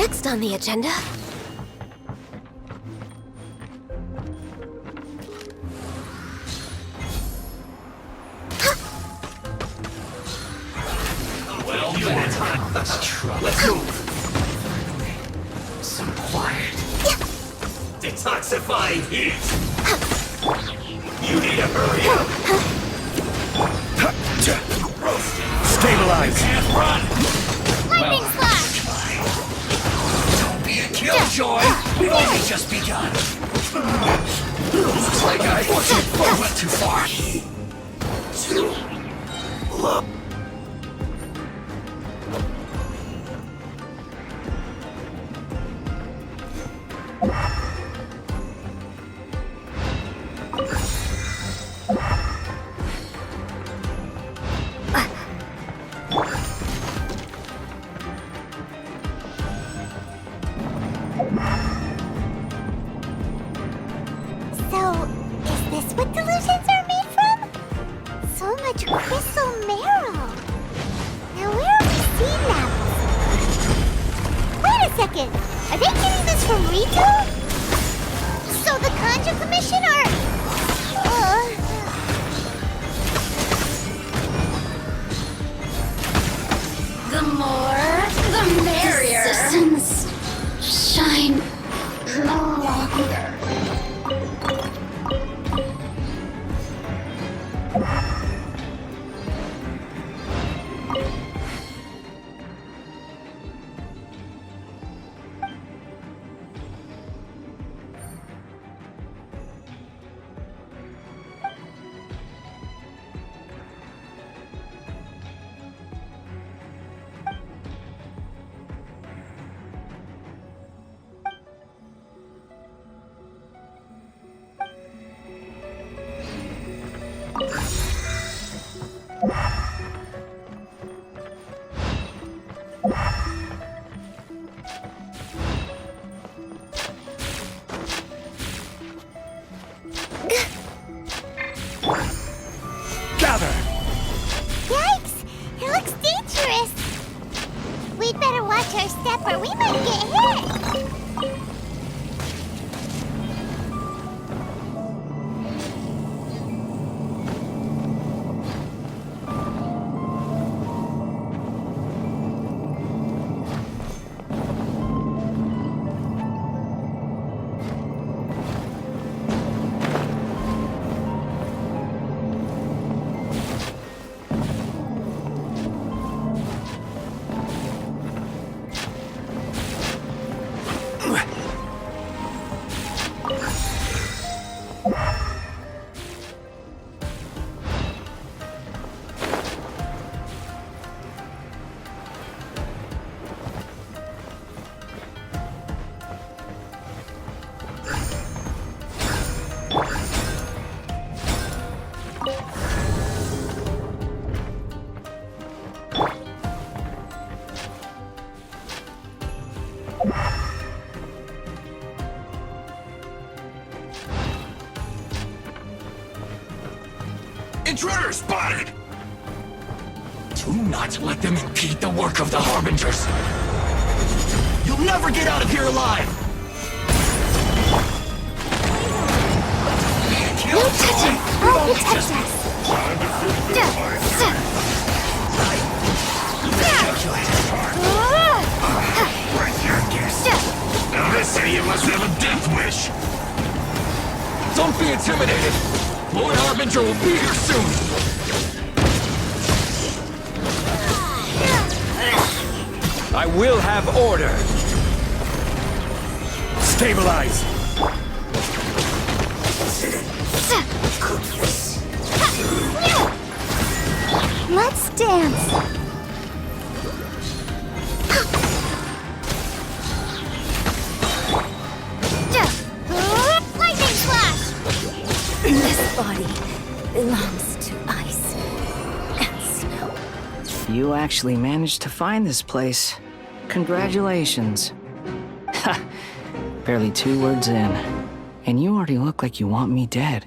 Next on the agenda... Well, you want time. Let's try. Let's move. Some quiet. Detoxifying heat. You need to hurry up. Roasting. Stabilize. Can't run. Lightning slash! Don't be a killjoy. We've only just begun. Looks like I went too far. Too low. So, is this what delusions are made from? So much crystal marrow. Now where have we seen that before? Wait a second. Are they getting this from Rito? So the Conjure Commission are... The more, the merrier. Systems shine no longer. Gather. Yikes! It looks dangerous! We'd better watch our step or we might get hit! Intruder spotted! Do not let them impede the work of the Harbingers. You'll never get out of here alive! No touching! I'll protect us! Now this idiot must have a death wish! Don't be intimidated! Lord Harbinger will be here soon! I will have order. Stabilize. Let's dance! Lightning flash! This body belongs to ice and snow. You actually managed to find this place. Congratulations. Ha! Barely 2 words in, and you already look like you want me dead.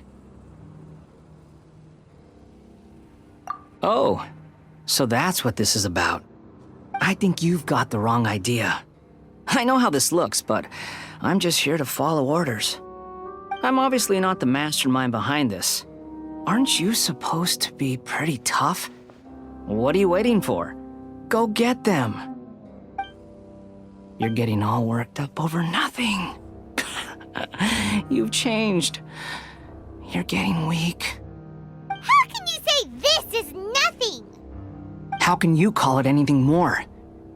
Oh, so that's what this is about. I think you've got the wrong idea. I know how this looks, but I'm just here to follow orders. I'm obviously not the mastermind behind this. Aren't you supposed to be pretty tough? What are you waiting for? Go get them. You're getting all worked up over nothing. You've changed. You're getting weak. How can you say this is nothing? How can you call it anything more?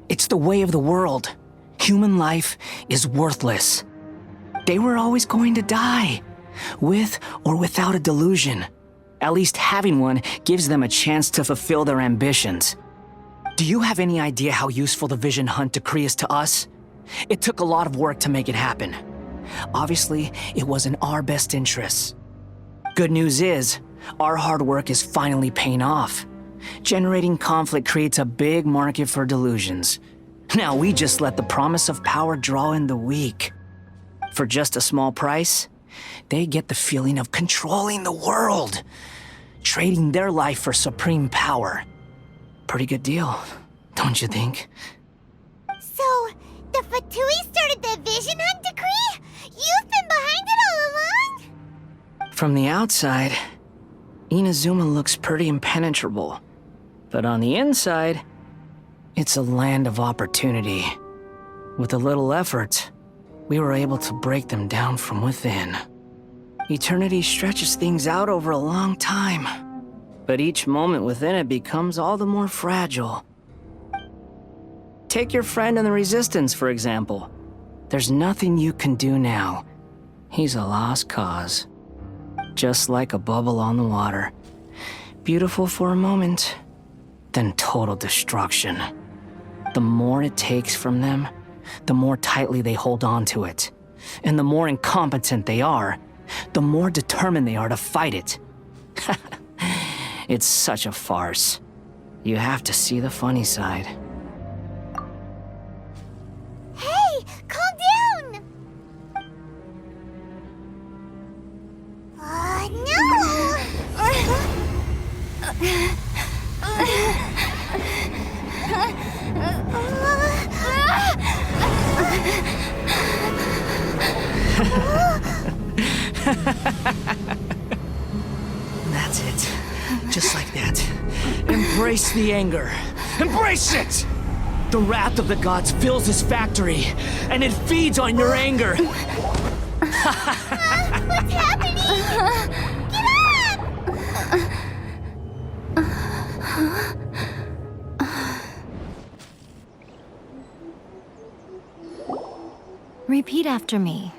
It's the way of the world. Human life is worthless. They were always going to die, with or without a delusion. At least having one gives them a chance to fulfill their ambitions. Do you have any idea how useful the Vision Hunt decree is to us? It took a lot of work to make it happen. Obviously, it was in our best interests. Good news is, our hard work is finally paying off. Generating conflict creates a big market for delusions. Now we just let the promise of power draw in the weak. For just a small price, they get the feeling of controlling the world, trading their life for supreme power. Pretty good deal, don't you think? So, the Fatui started the Vision Hunt decree? You've been behind it all along? From the outside, Inazuma looks pretty impenetrable. But on the inside, it's a land of opportunity. With a little effort, we were able to break them down from within. Eternity stretches things out over a long time, but each moment within it becomes all the more fragile. Take your friend in the Resistance, for example. There's nothing you can do now. He's a lost cause. Just like a bubble on the water. Beautiful for a moment, then total destruction. The more it takes from them, the more tightly they hold on to it. And the more incompetent they are, the more determined they are to fight it. It's such a farce. You have to see the funny side. Hey, calm down! That's it. Just like that. Embrace the anger. Embrace it! The wrath of the gods fills this factory, and it feeds on your anger. What's happening? Get up! Repeat after me.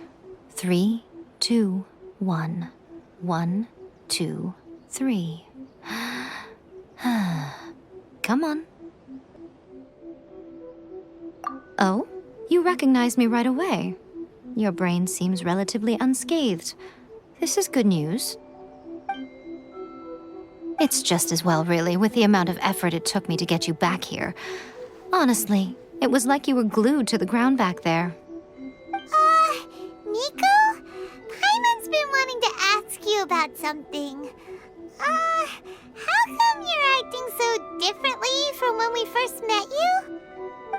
3, 2, 1. 1, 2, 3. Come on. Oh, you recognized me right away. Your brain seems relatively unscathed. This is good news. It's just as well, really, with the amount of effort it took me to get you back here. Honestly, it was like you were glued to the ground back there. Nico? Paimon's been wanting to ask you about something. How come you're acting so differently from when we first met you?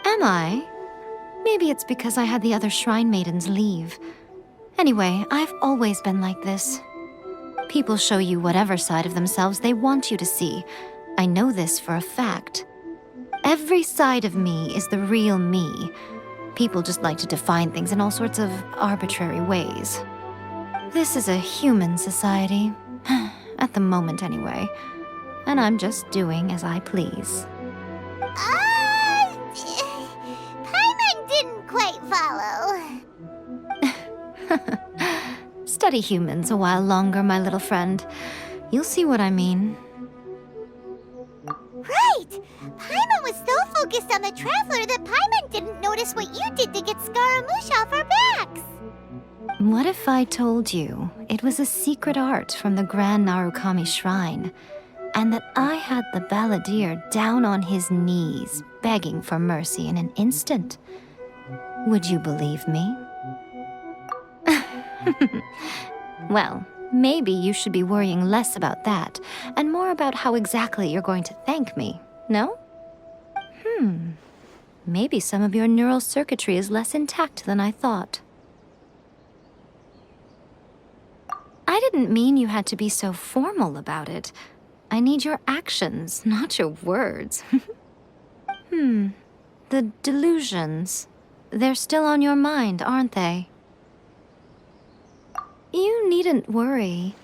Am I? Maybe it's because I had the other Shrine Maidens leave. Anyway, I've always been like this. People show you whatever side of themselves they want you to see. I know this for a fact. Every side of me is the real me. People just like to define things in all sorts of arbitrary ways. This is a human society. At the moment, anyway. And I'm just doing as I please. Paimon didn't quite follow. Study humans a while longer, my little friend. You'll see what I mean. Right! Paimon was so focused on the Traveler that Paimon didn't notice what you did to get Scaramouche off our backs. What if I told you it was a secret art from the Grand Narukami Shrine, and that I had the balladeer down on his knees, begging for mercy in an instant? Would you believe me? Well, maybe you should be worrying less about that, and more about how exactly you're going to thank me, no? maybe some of your neural circuitry is less intact than I thought. I didn't mean you had to be so formal about it. I need your actions, not your words. The delusions. They're still on your mind, aren't they? You needn't worry.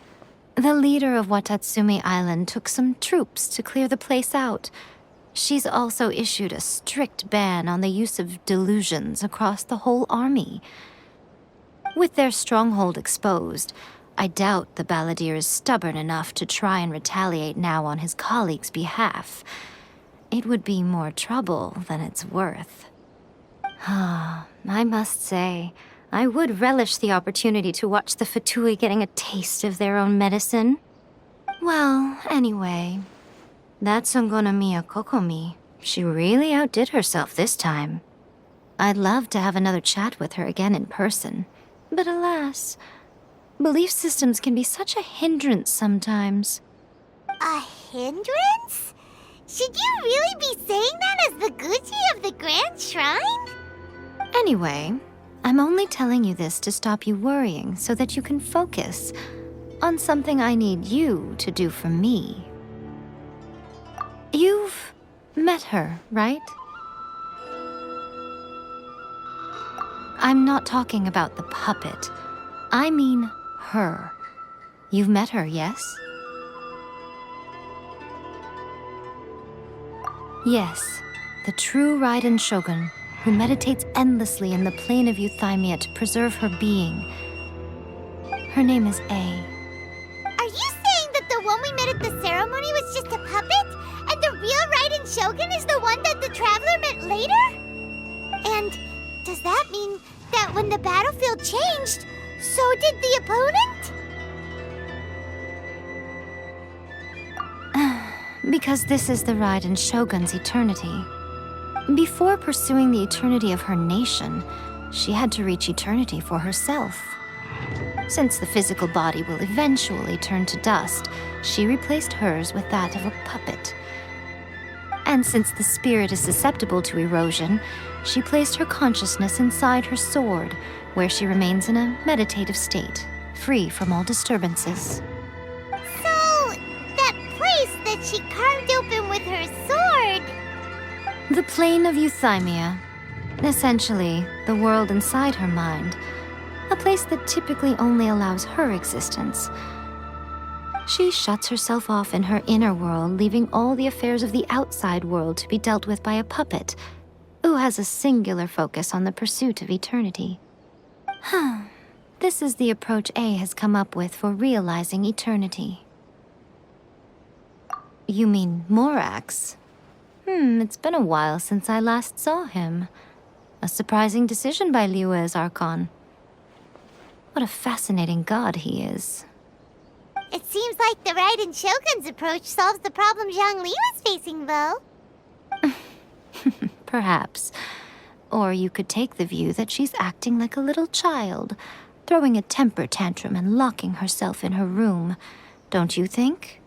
The leader of Watatsumi Island took some troops to clear the place out. She's also issued a strict ban on the use of delusions across the whole army. With their stronghold exposed, I doubt the balladeer is stubborn enough to try and retaliate now on his colleague's behalf. It would be more trouble than it's worth. I must say, I would relish the opportunity to watch the Fatui getting a taste of their own medicine. Well, anyway, that Songonomiya Kokomi, she really outdid herself this time. I'd love to have another chat with her again in person, but alas, belief systems can be such a hindrance sometimes. A hindrance? Should you really be saying that as the Gucci of the Grand Shrine? Anyway, I'm only telling you this to stop you worrying so that you can focus on something I need you to do for me. You've met her, right? I'm not talking about the puppet. I mean her. You've met her, yes? Yes, the true Raiden Shogun, who meditates endlessly in the plane of Euthymia to preserve her being. Her name is A. Are you saying that the one we met at the ceremony was just a puppet? And the real Raiden Shogun is the one that the Traveler met later? And does that mean that when the battlefield changed, so did the opponent? Because this is the Raiden Shogun's eternity. Before pursuing the eternity of her nation, she had to reach eternity for herself. Since the physical body will eventually turn to dust, she replaced hers with that of a puppet. And since the spirit is susceptible to erosion, she placed her consciousness inside her sword, where she remains in a meditative state, free from all disturbances. So, that place that she carved open with her sword... The plane of Euthymia. Essentially, the world inside her mind. A place that typically only allows her existence. She shuts herself off in her inner world, leaving all the affairs of the outside world to be dealt with by a puppet, who has a singular focus on the pursuit of eternity. This is the approach A has come up with for realizing eternity. You mean Morax? It's been a while since I last saw him. A surprising decision by Liyue's Archon. What a fascinating god he is. It seems like the Raiden Shogun's approach solves the problem Zhang Li was facing, though. Perhaps. Or you could take the view that she's acting like a little child, throwing a temper tantrum and locking herself in her room. Don't you think?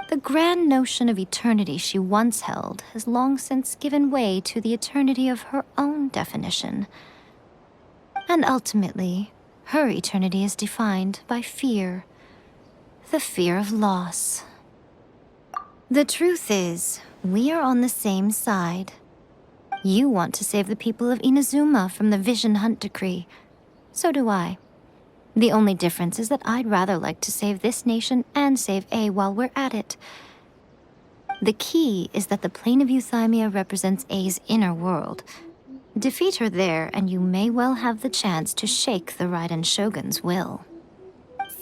The grand notion of eternity she once held has long since given way to the eternity of her own definition. And ultimately, her eternity is defined by fear. The fear of loss. The truth is, we are on the same side. You want to save the people of Inazuma from the Vision Hunt decree. So do I. The only difference is that I'd rather like to save this nation and save A while we're at it. The key is that the plane of Euthymia represents A's inner world. Defeat her there, and you may well have the chance to shake the Raiden Shogun's will.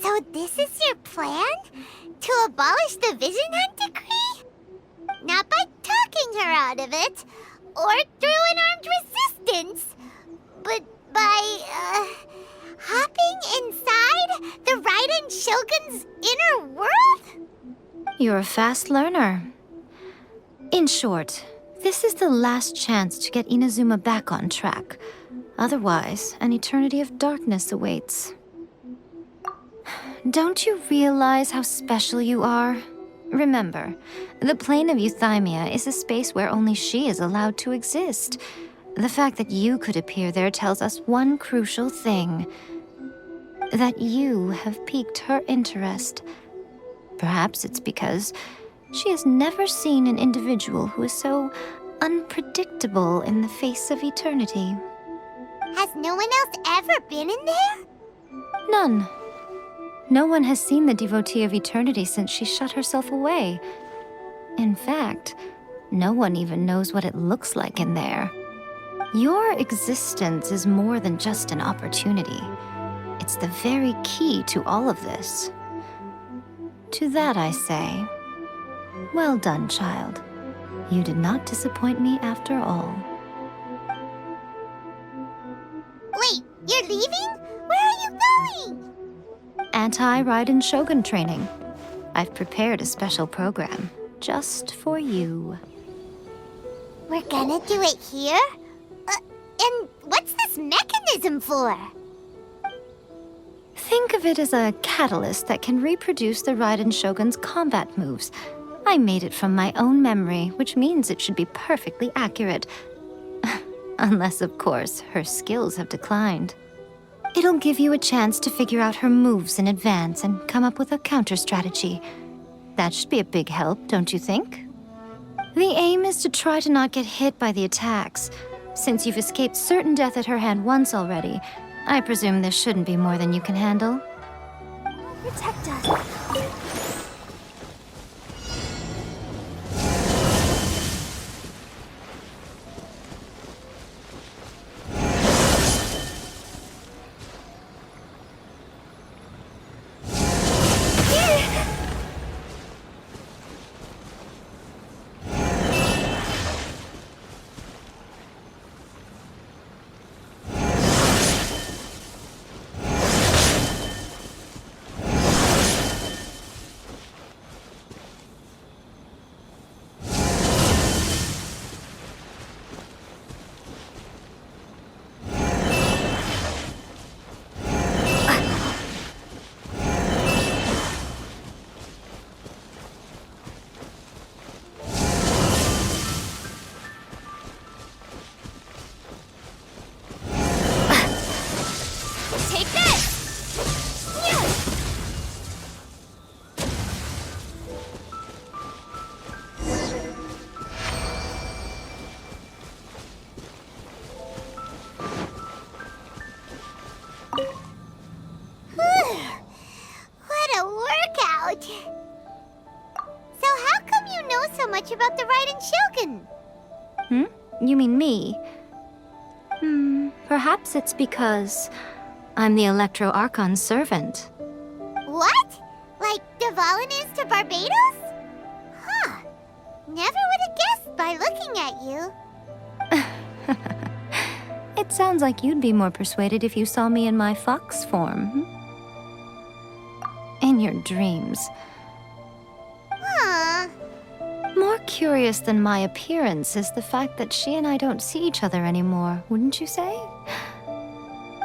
So this is your plan? To abolish the Vision Hunt decree? Not by talking her out of it, or through an armed resistance, but by, hopping inside the Raiden Shogun's inner world? You're a fast learner. In short, this is the last chance to get Inazuma back on track. Otherwise, an eternity of darkness awaits. Don't you realize how special you are? Remember, the plane of Euthymia is a space where only she is allowed to exist. The fact that you could appear there tells us one crucial thing. That you have piqued her interest. Perhaps it's because she has never seen an individual who is so unpredictable in the face of eternity. Has no one else ever been in there? None. No one has seen the devotee of eternity since she shut herself away. In fact, no one even knows what it looks like in there. Your existence is more than just an opportunity. It's the very key to all of this. To that I say, well done, child. You did not disappoint me after all. Wait, you're leaving? Where are you going? Anti-Raiden Shogun training. I've prepared a special program just for you. We're gonna do it here? And what's this mechanism for? Think of it as a catalyst that can reproduce the Raiden Shogun's combat moves. I made it from my own memory, which means it should be perfectly accurate. Unless, of course, her skills have declined. It'll give you a chance to figure out her moves in advance and come up with a counter-strategy. That should be a big help, don't you think? The aim is to try to not get hit by the attacks. Since you've escaped certain death at her hand once already, I presume this shouldn't be more than you can handle. Protect us. What a workout! So how come you know so much about the Raiden Shogun? You mean me? Perhaps it's because I'm the Electro Archon's servant. What? Like Dvalin is to Barbados? Huh. Never would have guessed by looking at you. It sounds like you'd be more persuaded if you saw me in my fox form. In your dreams. Huh. More curious than my appearance is the fact that she and I don't see each other anymore, wouldn't you say?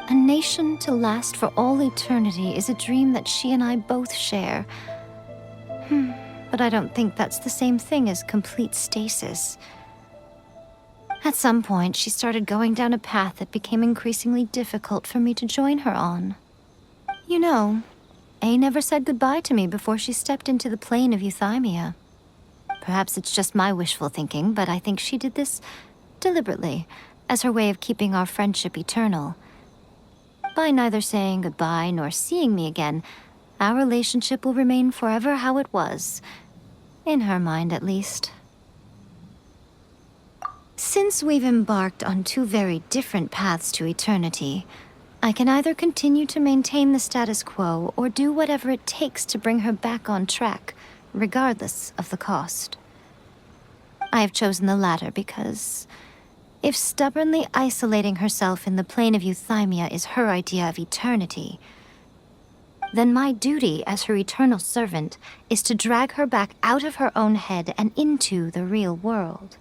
A nation to last for all eternity is a dream that she and I both share. But I don't think that's the same thing as complete stasis. At some point, she started going down a path that became increasingly difficult for me to join her on. You know, A never said goodbye to me before she stepped into the plane of Euthymia. Perhaps it's just my wishful thinking, but I think she did this deliberately, as her way of keeping our friendship eternal. By neither saying goodbye nor seeing me again, our relationship will remain forever how it was. In her mind, at least. Since we've embarked on two very different paths to eternity, I can either continue to maintain the status quo or do whatever it takes to bring her back on track, regardless of the cost. I have chosen the latter because if stubbornly isolating herself in the plane of Euthymia is her idea of eternity, then my duty as her eternal servant is to drag her back out of her own head and into the real world.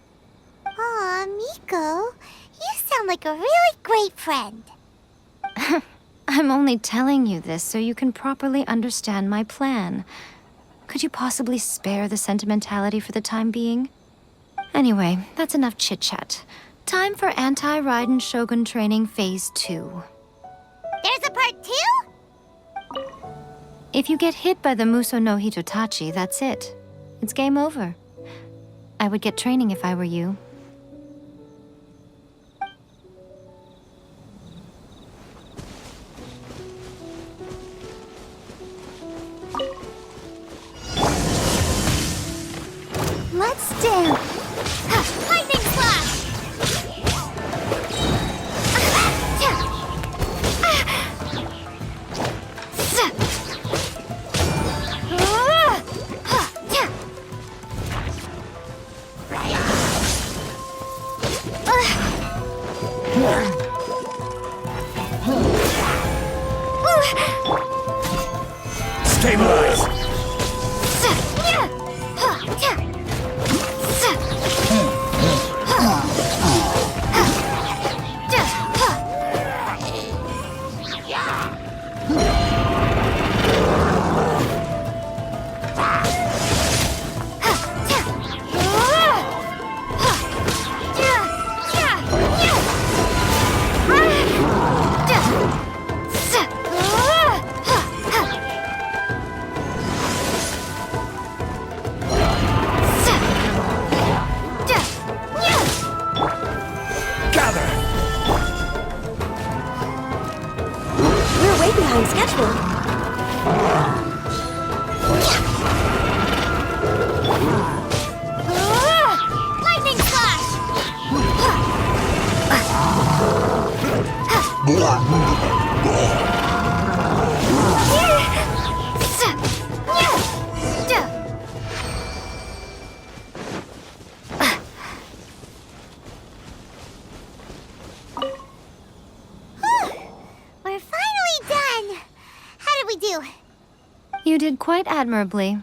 Aw, Miko, you sound like a really great friend. I'm only telling you this so you can properly understand my plan. Could you possibly spare the sentimentality for the time being? Anyway, that's enough chit-chat. Time for Anti-Raiden Shogun Training Phase 2. There's a part 2? If you get hit by the Muso no Hitotachi, that's it. It's game over. I would get training if I were you. Let's dance! Lightning slash! Stabilize! Behind schedule. Lightning slash! We're finally done. How did we do? You did quite admirably.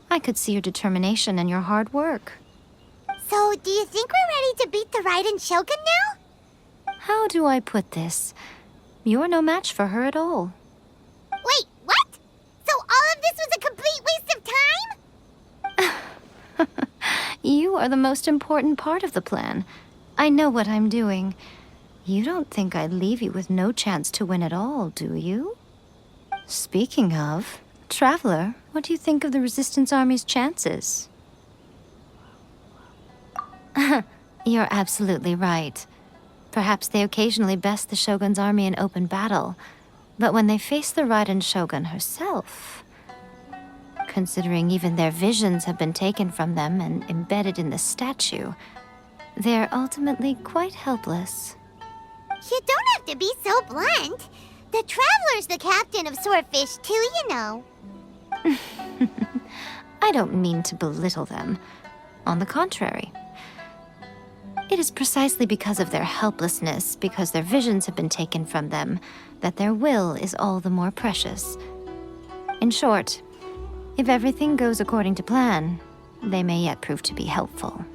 I could see your determination and your hard work. So, do you think we're ready to beat the Raiden Shogun now? How do I put this? You're no match for her at all. Wait, what? So all of this was a complete waste of time? You are the most important part of the plan. I know what I'm doing. You don't think I'd leave you with no chance to win at all, do you? Speaking of, Traveler, what do you think of the Resistance Army's chances? You're absolutely right. Perhaps they occasionally best the Shogun's army in open battle, but when they face the Raiden Shogun herself, considering even their visions have been taken from them and embedded in the statue, they're ultimately quite helpless. You don't have to be so blunt. The Traveler's the captain of Swordfish too, you know. I don't mean to belittle them. On the contrary. It is precisely because of their helplessness, because their visions have been taken from them, that their will is all the more precious. In short, if everything goes according to plan, they may yet prove to be helpful.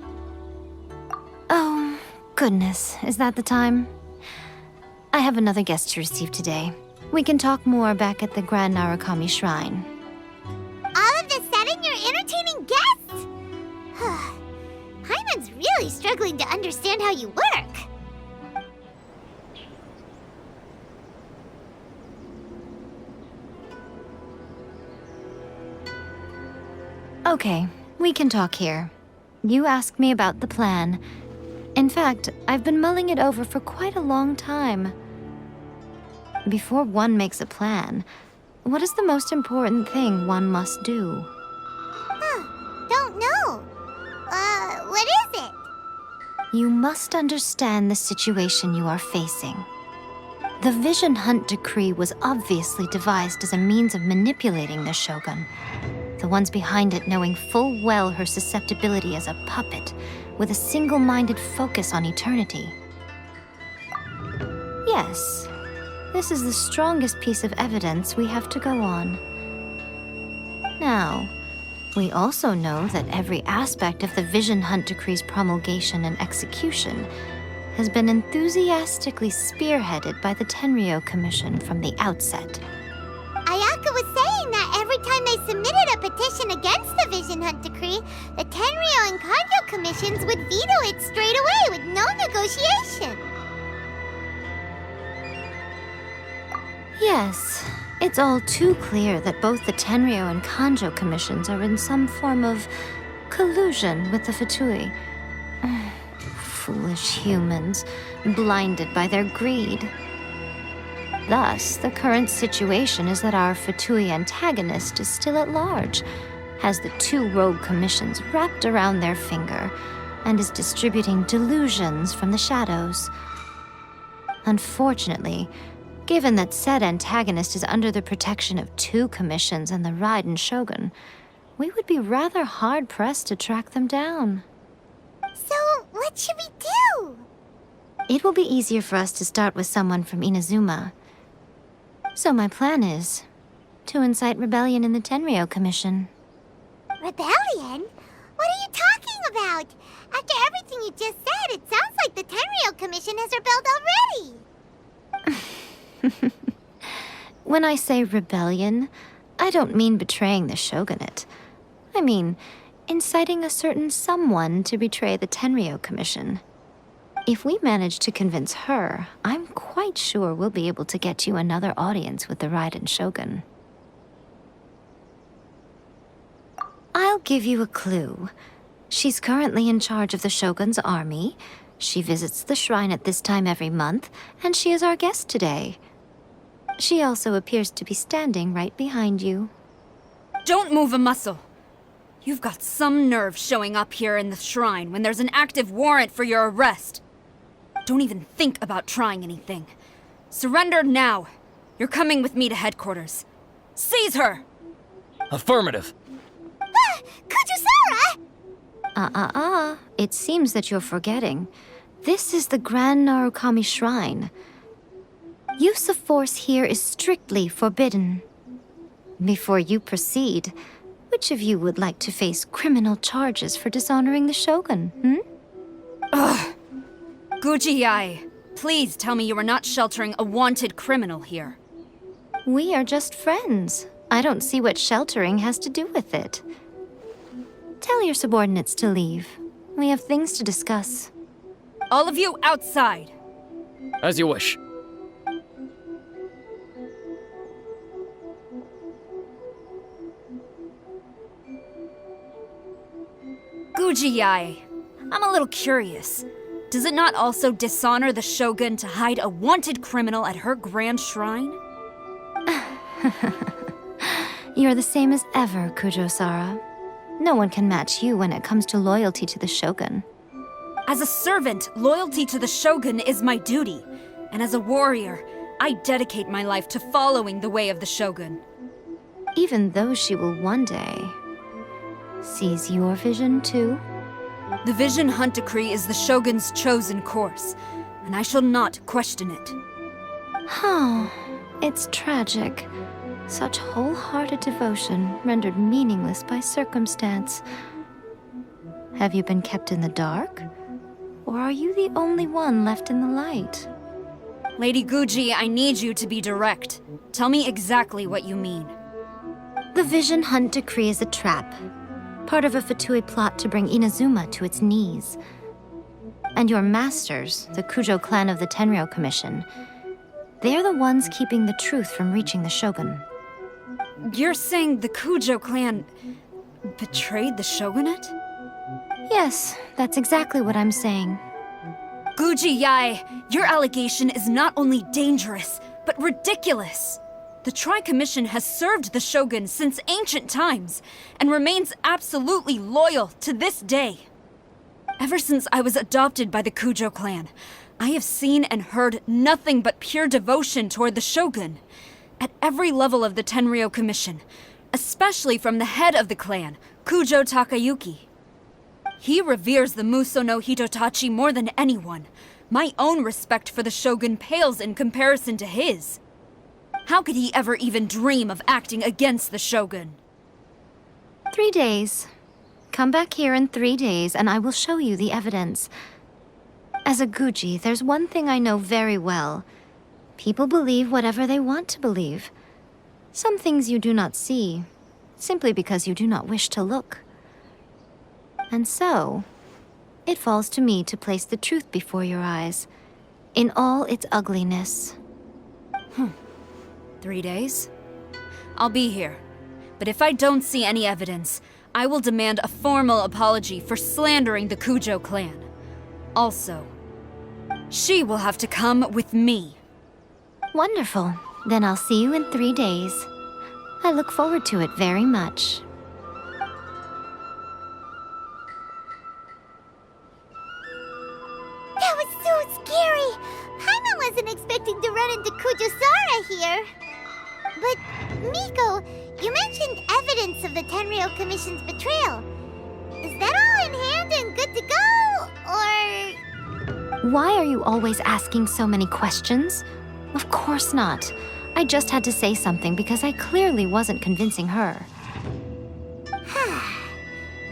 Oh, goodness, is that the time? I have another guest to receive today. We can talk more back at the Grand Narukami Shrine. All of this sudden, you're entertaining guests? Paimon's really struggling to understand how you work. Okay, we can talk here. You asked me about the plan. In fact, I've been mulling it over for quite a long time. Before one makes a plan, what is the most important thing one must do? Don't know. What is it? You must understand the situation you are facing. The Vision Hunt Decree was obviously devised as a means of manipulating the Shogun, the ones behind it knowing full well her susceptibility as a puppet, with a single-minded focus on eternity. Yes, this is the strongest piece of evidence we have to go on. Now, we also know that every aspect of the Vision Hunt Decree's promulgation and execution has been enthusiastically spearheaded by the Tenryo Commission from the outset. Ayaka was saying that every time they submitted a petition against the Vision Hunt Decree, the Tenryo and Kanjo commissions would veto it straight away with no negotiation. Yes, it's all too clear that both the Tenryo and Kanjo commissions are in some form of collusion with the Fatui. Foolish humans, blinded by their greed. Thus, the current situation is that our Fatui antagonist is still at large, has the two rogue commissions wrapped around their finger, and is distributing delusions from the shadows. Unfortunately, given that said antagonist is under the protection of two commissions and the Raiden Shogun, we would be rather hard-pressed to track them down. So, what should we do? It will be easier for us to start with someone from Inazuma. So my plan is to incite rebellion in the Tenryo Commission. Rebellion? What are you talking about? After everything you just said, it sounds like the Tenryo Commission has rebelled already. When I say rebellion, I don't mean betraying the shogunate. I mean inciting a certain someone to betray the Tenryo Commission. If we manage to convince her, I'm quite sure we'll be able to get you another audience with the Raiden Shogun. I'll give you a clue. She's currently in charge of the Shogun's army. She visits the shrine at this time every month, and she is our guest today. She also appears to be standing right behind you. Don't move a muscle. You've got some nerve showing up here in the shrine when there's an active warrant for your arrest. Don't even think about trying anything. Surrender now. You're coming with me to headquarters. Seize her! Affirmative. Kujusara! It seems that you're forgetting. This is the Grand Narukami Shrine. Use of force here is strictly forbidden. Before you proceed, which of you would like to face criminal charges for dishonoring the Shogun, Ugh! Guji-ai, please tell me you are not sheltering a wanted criminal here. We are just friends. I don't see what sheltering has to do with it. Tell your subordinates to leave. We have things to discuss. All of you outside! As you wish. Guji-ai, I'm a little curious. Does it not also dishonor the Shogun to hide a wanted criminal at her grand shrine? You're the same as ever, Kujo-sara. No one can match you when it comes to loyalty to the Shogun. As a servant, loyalty to the Shogun is my duty. And as a warrior, I dedicate my life to following the way of the Shogun. Even though she will one day seize your vision too? The Vision Hunt Decree is the Shogun's chosen course, and I shall not question it. Oh, it's tragic. Such wholehearted devotion rendered meaningless by circumstance. Have you been kept in the dark? Or are you the only one left in the light? Lady Guji, I need you to be direct. Tell me exactly what you mean. The Vision Hunt Decree is a trap. Part of a Fatui plot to bring Inazuma to its knees. And your masters, the Kujo clan of the Tenryo Commission, they're the ones keeping the truth from reaching the Shogun. You're saying the Kujo clan betrayed the shogunate? Yes, that's exactly what I'm saying. Guji-ai, your allegation is not only dangerous, but ridiculous. The Tri-Commission has served the Shogun since ancient times, and remains absolutely loyal to this day. Ever since I was adopted by the Kujo clan, I have seen and heard nothing but pure devotion toward the Shogun. At every level of the Tenryo Commission, especially from the head of the clan, Kujo Takayuki. He reveres the Muso no Hitotachi more than anyone. My own respect for the Shogun pales in comparison to his. How could he ever even dream of acting against the Shogun? 3 days. Come back here in 3 days and I will show you the evidence. As a Guji, there's one thing I know very well. People believe whatever they want to believe. Some things you do not see. simply because you do not wish to look. And so, it falls to me to place the truth before your eyes, in all its ugliness. 3 days? I'll be here. But if I don't see any evidence, I will demand a formal apology for slandering the Kujo clan. Also, she will have to come with me. Wonderful. Then I'll see you in 3 days. I look forward to it very much. That was so scary! Paimon wasn't expecting to run into Kujosara here. But, Miko, you mentioned evidence of the Tenryou Commission's betrayal. Is that all in hand and good to go? Or... Why are you always asking so many questions? Of course not. I just had to say something because I clearly wasn't convincing her.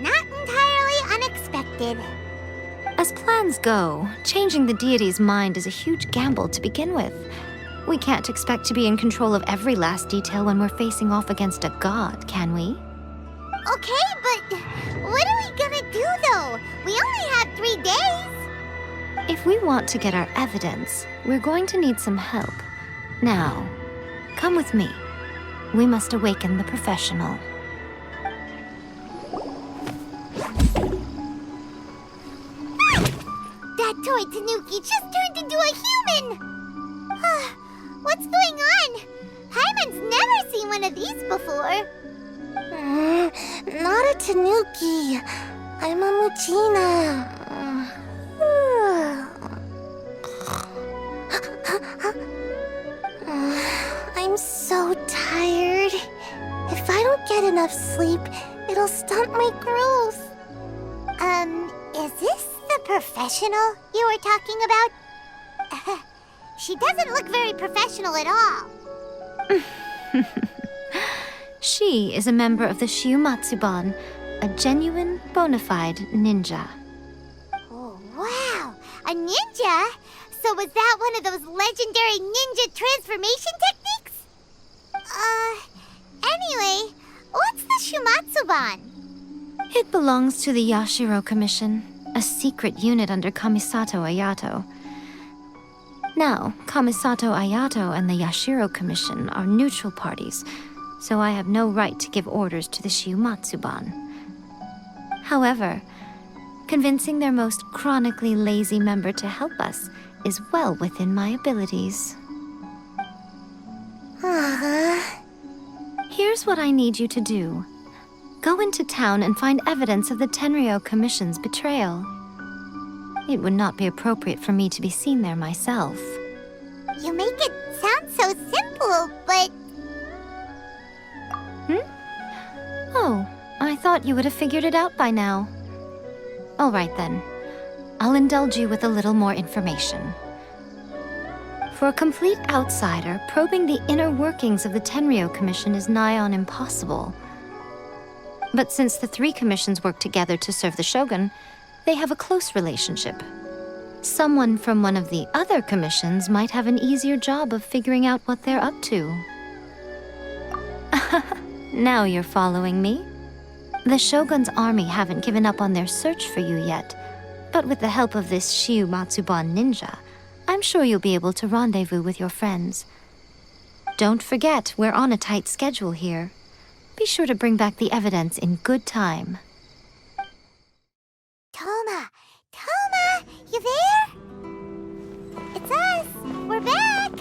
Not entirely unexpected. As plans go, changing the deity's mind is a huge gamble to begin with. We can't expect to be in control of every last detail when we're facing off against a god, can we? Okay, but what are we gonna do, though? We only have 3 days. If we want to get our evidence, we're going to need some help. Now, come with me. We must awaken the professional. That toy Tanuki just turned into a human! What's going on? Paimon's never seen one of these before. Not a Tanuki. I'm a Muchina. I'm so tired. If I don't get enough sleep, it'll stunt my growth. Is this the professional you were talking about? She doesn't look very professional at all. She is a member of the Shiumatsuban, a genuine, bona fide ninja. Oh, wow! A ninja? So was that one of those legendary ninja transformation techniques? Anyway, what's the Shumatsuban? It belongs to the Yashiro Commission, a secret unit under Kamisato Ayato. Now, Kamisato Ayato and the Yashiro Commission are neutral parties, so I have no right to give orders to the Shiumatsuban. However, convincing their most chronically lazy member to help us is well within my abilities. Here's what I need you to do. Go into town and find evidence of the Tenryou Commission's betrayal. It would not be appropriate for me to be seen there myself. You make it sound so simple, but... Oh, I thought you would have figured it out by now. All right then. I'll indulge you with a little more information. For a complete outsider, probing the inner workings of the Tenryou Commission is nigh on impossible. But since the 3 commissions work together to serve the Shogun, they have a close relationship. Someone from one of the other commissions might have an easier job of figuring out what they're up to. Now you're following me. The Shogun's army haven't given up on their search for you yet, but with the help of this Shiumatsuban ninja, I'm sure you'll be able to rendezvous with your friends. Don't forget, we're on a tight schedule here. Be sure to bring back the evidence in good time. Toma! Toma! You there? It's us! We're back!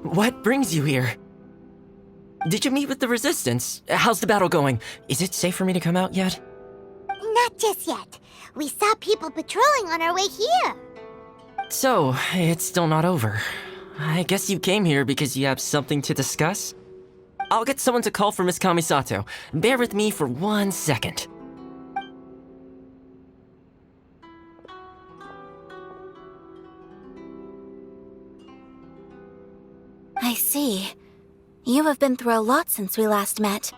What brings you here? Did you meet with the Resistance? How's the battle going? Is it safe for me to come out yet? Not just yet. We saw people patrolling on our way here. So, it's still not over. I guess you came here because you have something to discuss? I'll get someone to call for Miss Kamisato. Bear with me for 1 second. I see. You have been through a lot since we last met.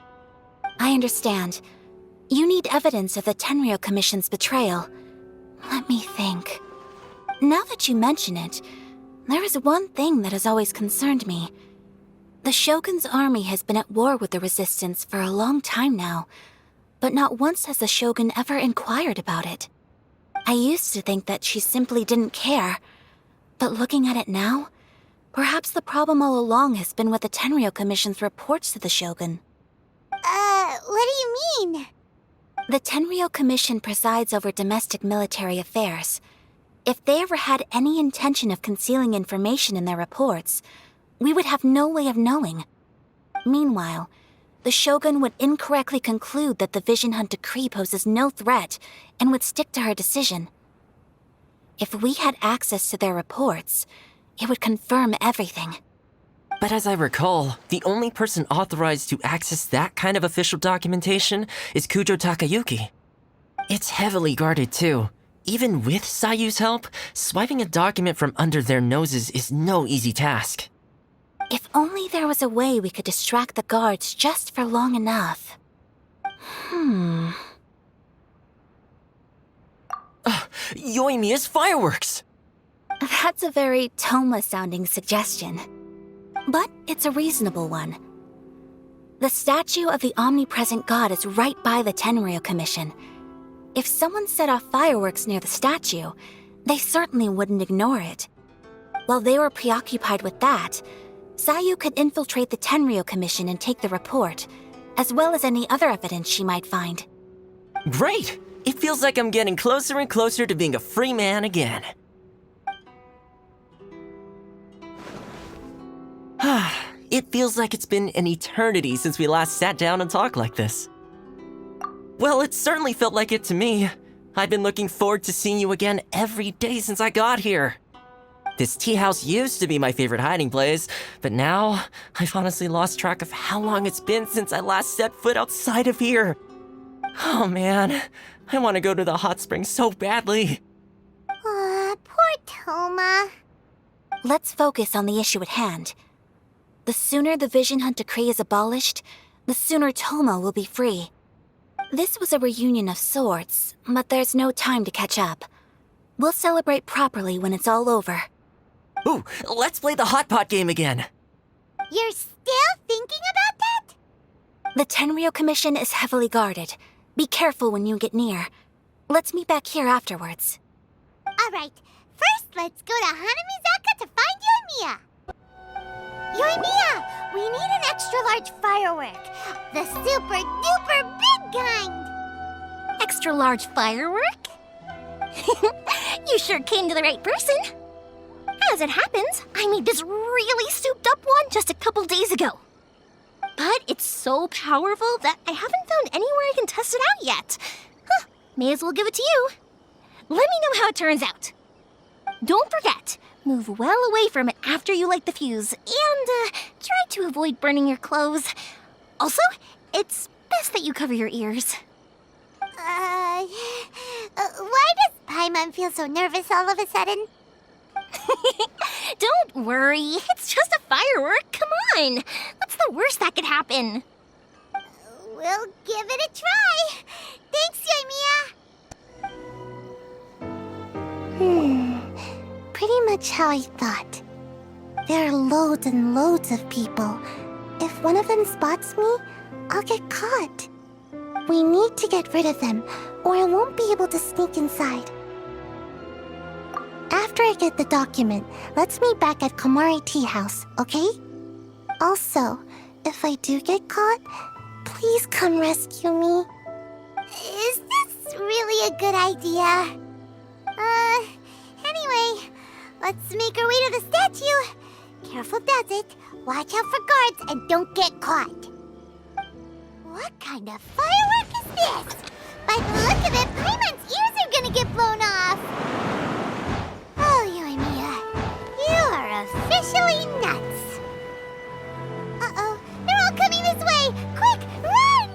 I understand. You need evidence of the Tenryou Commission's betrayal. Let me think. Now that you mention it, There is one thing that has always concerned me. The Shogun's army has been at war with the Resistance for a long time now, but not once has the Shogun ever inquired about it. I used to think that she simply didn't care, but looking at it now, perhaps the problem all along has been with the Tenryou Commission's reports to the Shogun. What do you mean? The Tenryou Commission presides over domestic military affairs. If they ever had any intention of concealing information in their reports, we would have no way of knowing. Meanwhile, the Shogun would incorrectly conclude that the Vision Hunt decree poses no threat and would stick to her decision. If we had access to their reports, it would confirm everything. But as I recall, the only person authorized to access that kind of official documentation is Kujo Takayuki. It's heavily guarded too. Even with Sayu's help, swiping a document from under their noses is no easy task. If only there was a way we could distract the guards just for long enough. Yoimiya's fireworks! That's a very Toma-sounding suggestion. But it's a reasonable one. The statue of the omnipresent god is right by the Tenryou Commission. If someone set off fireworks near the statue, they certainly wouldn't ignore it. While they were preoccupied with that, Sayu could infiltrate the Tenryou Commission and take the report, as well as any other evidence she might find. Great! It feels like I'm getting closer and closer to being a free man again. It feels like it's been an eternity since we last sat down and talked like this. Well, it certainly felt like it to me. I've been looking forward to seeing you again every day since I got here. This tea house used to be my favorite hiding place, but now I've honestly lost track of how long it's been since I last set foot outside of here. Oh man, I want to go to the hot springs so badly. Poor Toma. Let's focus on the issue at hand. The sooner the Vision Hunt decree is abolished, the sooner Toma will be free. This was a reunion of sorts, but there's no time to catch up. We'll celebrate properly when it's all over. Ooh, let's play the hot pot game again. You're still thinking about that? The Tenryou Commission is heavily guarded. Be careful when you get near. Let's meet back here afterwards. Alright, first let's go to Hanamizaka to find Yoimiya. Yoimiya, we need an extra-large firework. The super-duper big kind. Extra-large firework? You sure came to the right person. As it happens, I made this really souped-up one just a couple days ago. But it's so powerful that I haven't found anywhere I can test it out yet. Huh, may as well give it to you. Let me know how it turns out. Don't forget, move well away from it after you light the fuse, and try to avoid burning your clothes. Also, it's best that you cover your ears. Why does Paimon feel so nervous all of a sudden? Don't worry, it's just a firework, come on. What's the worst that could happen? We'll give it a try. Thanks, Yoimiya. Pretty much how I thought. There are loads and loads of people. If one of them spots me, I'll get caught. We need to get rid of them, or I won't be able to sneak inside. After I get the document, let's meet back at Komari Tea House, okay? Also, if I do get caught, please come rescue me. Is this really a good idea? Anyway, let's make our way to the statue. Careful does it. Watch out for guards and don't get caught. What kind of firework is this? By the look of it, Paimon's ears are gonna get blown off. Oh, Yoimiya, you are officially nuts. Uh-oh, they're all coming this way. Quick, run!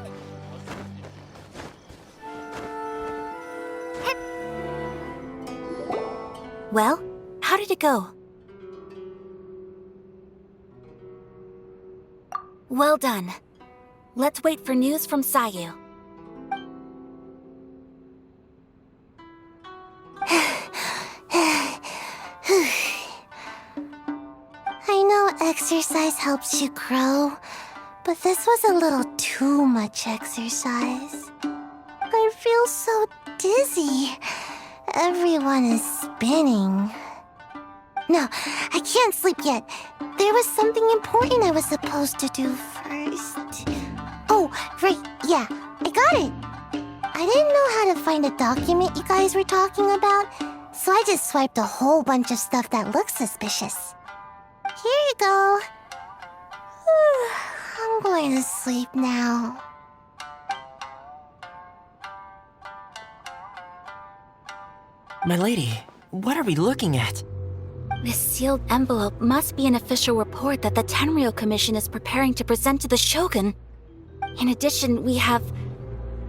Well, how did it go? Well done. Let's wait for news from Sayu. exercise helps you grow, but this was a little too much exercise. I feel so dizzy. Everyone is spinning. No, I can't sleep yet. There was something important I was supposed to do first. Oh, right, yeah, I got it. I didn't know how to find a document you guys were talking about, so I just swiped a whole bunch of stuff that looks suspicious. Here you go. I'm going to sleep now. My lady, what are we looking at? This sealed envelope must be an official report that the Tenryou Commission is preparing to present to the Shogun. In addition, we have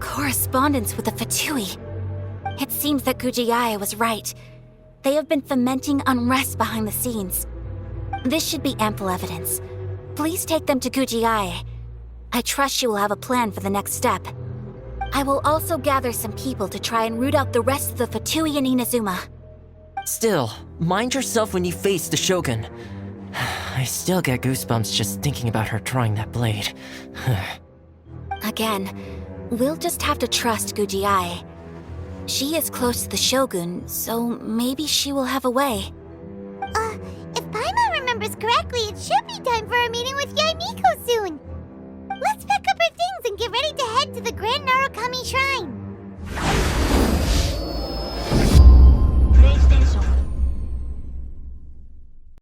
correspondence with the Fatui. It seems that Gujiae was right. They have been fomenting unrest behind the scenes. This should be ample evidence. Please take them to Gujiae. I trust she will have a plan for the next step. I will also gather some people to try and root out the rest of the Fatui and Inazuma. Still, mind yourself when you face the Shogun. I still get goosebumps just thinking about her drawing that blade. Again, we'll just have to trust Gujiae. She is close to the Shogun, so maybe she will have a way. If Paimon remembers correctly, it should be time for a meeting with Yaimiko soon. Let's pack up our things and get ready to head to the Grand Narukami Shrine.